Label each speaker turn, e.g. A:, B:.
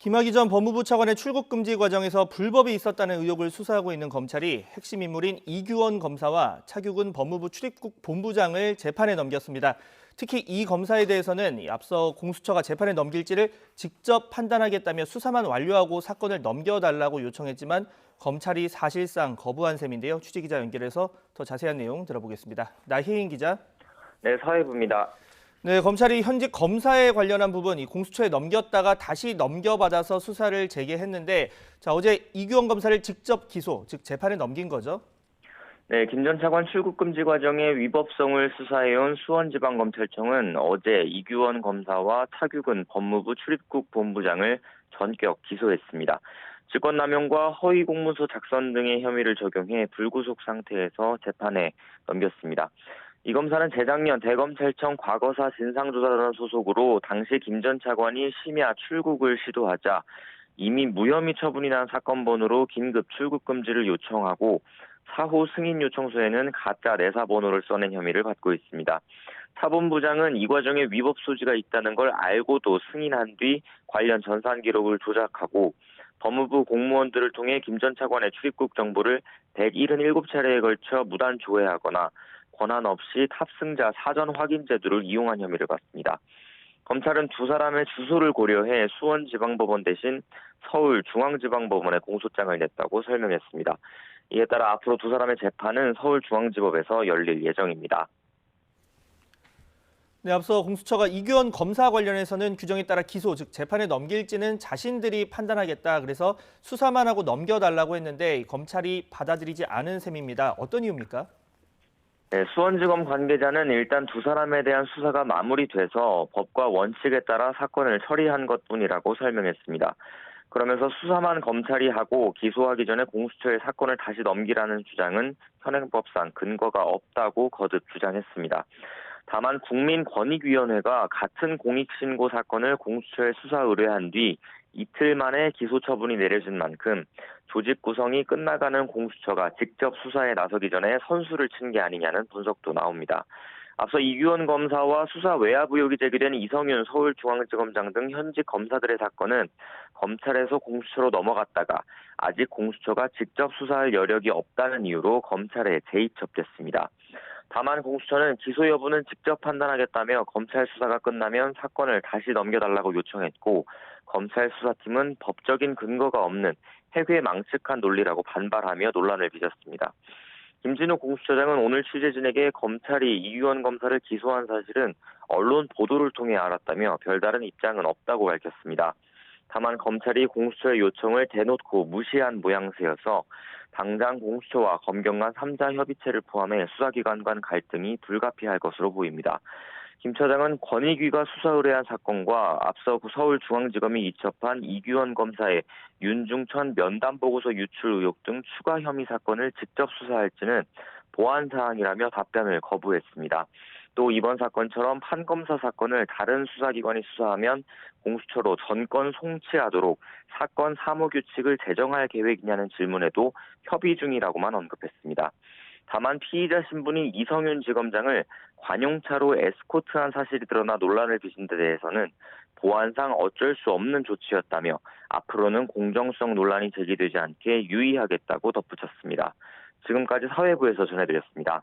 A: 김학의 전 법무부 차관의 출국 금지 과정에서 불법이 있었다는 의혹을 수사하고 있는 검찰이 핵심 인물인 이규원 검사와 차규근 법무부 출입국 본부장을 재판에 넘겼습니다. 특히 이 검사에 대해서는 앞서 공수처가 재판에 넘길지를 직접 판단하겠다며 수사만 완료하고 사건을 넘겨달라고 요청했지만 검찰이 사실상 거부한 셈인데요. 취재기자 연결해서 더 자세한 내용 들어보겠습니다. 나혜인 기자.
B: 네, 사회부입니다.
A: 네, 검찰이 현직 검사에 관련한 부분 이 공수처에 넘겼다가 다시 넘겨받아서 수사를 재개했는데 어제 이규원 검사를 직접 기소, 즉 재판에 넘긴 거죠?
B: 네, 김 전 차관 출국 금지 과정의 위법성을 수사해온 수원지방검찰청은 어제 이규원 검사와 차규근 법무부 출입국 본부장을 전격 기소했습니다. 직권남용과 허위 공문서 작성 등의 혐의를 적용해 불구속 상태에서 재판에 넘겼습니다. 이 검사는 재작년 대검찰청 과거사 진상조사단 소속으로 당시 김 전 차관이 심야 출국을 시도하자 이미 무혐의 처분이 난 사건 번호로 긴급 출국 금지를 요청하고 사후 승인 요청서에는 가짜 내사 번호를 써낸 혐의를 받고 있습니다. 차 본부장은 이 과정에 위법 소지가 있다는 걸 알고도 승인한 뒤 관련 전산 기록을 조작하고 법무부 공무원들을 통해 김 전 차관의 출입국 정보를 177차례에 걸쳐 무단 조회하거나 권한 없이 탑승자 사전 확인 제도를 이용한 혐의를 받습니다. 검찰은 두 사람의 주소를 고려해 수원지방법원 대신 서울중앙지방법원에 공소장을 냈다고 설명했습니다. 이에 따라 앞으로 두 사람의 재판은 서울중앙지법에서 열릴 예정입니다.
A: 네, 앞서 공수처가 이규원 검사 관련해서는 규정에 따라 기소, 즉 재판에 넘길지는 자신들이 판단하겠다. 그래서 수사만 하고 넘겨달라고 했는데 검찰이 받아들이지 않은 셈입니다. 어떤 이유입니까?
B: 네, 수원지검 관계자는 일단 두 사람에 대한 수사가 마무리돼서 법과 원칙에 따라 사건을 처리한 것뿐이라고 설명했습니다. 그러면서 수사만 검찰이 하고 기소하기 전에 공수처에 사건을 다시 넘기라는 주장은 현행법상 근거가 없다고 거듭 주장했습니다. 다만 국민권익위원회가 같은 공익신고 사건을 공수처에 수사 의뢰한 뒤 이틀 만에 기소 처분이 내려진 만큼 조직 구성이 끝나가는 공수처가 직접 수사에 나서기 전에 선수를 친 게 아니냐는 분석도 나옵니다. 앞서 이규원 검사와 수사 외압 의혹이 제기된 이성윤 서울중앙지검장 등 현직 검사들의 사건은 검찰에서 공수처로 넘어갔다가 아직 공수처가 직접 수사할 여력이 없다는 이유로 검찰에 재입첩됐습니다. 다만 공수처는 기소 여부는 직접 판단하겠다며 검찰 수사가 끝나면 사건을 다시 넘겨달라고 요청했고 검찰 수사팀은 법적인 근거가 없는 해괴망측한 논리라고 반발하며 논란을 빚었습니다. 김진욱 공수처장은 오늘 취재진에게 검찰이 이규원 검사를 기소한 사실은 언론 보도를 통해 알았다며 별다른 입장은 없다고 밝혔습니다. 다만 검찰이 공수처의 요청을 대놓고 무시한 모양새여서 당장 공수처와 검경 간 3자 협의체를 포함해 수사기관 간 갈등이 불가피할 것으로 보입니다. 김 처장은 권익위가 수사 의뢰한 사건과 앞서 서울중앙지검이 이첩한 이규원 검사의 윤중천 면담보고서 유출 의혹 등 추가 혐의 사건을 직접 수사할지는 보안 사항이라며 답변을 거부했습니다. 또 이번 사건처럼 판검사 사건을 다른 수사기관이 수사하면 공수처로 전권 송치하도록 사건 사무규칙을 제정할 계획이냐는 질문에도 협의 중이라고만 언급했습니다. 다만 피의자 신분인 이성윤 지검장을 관용차로 에스코트한 사실이 드러나 논란을 빚은 데 대해서는 보안상 어쩔 수 없는 조치였다며 앞으로는 공정성 논란이 제기되지 않게 유의하겠다고 덧붙였습니다. 지금까지 사회부에서 전해드렸습니다.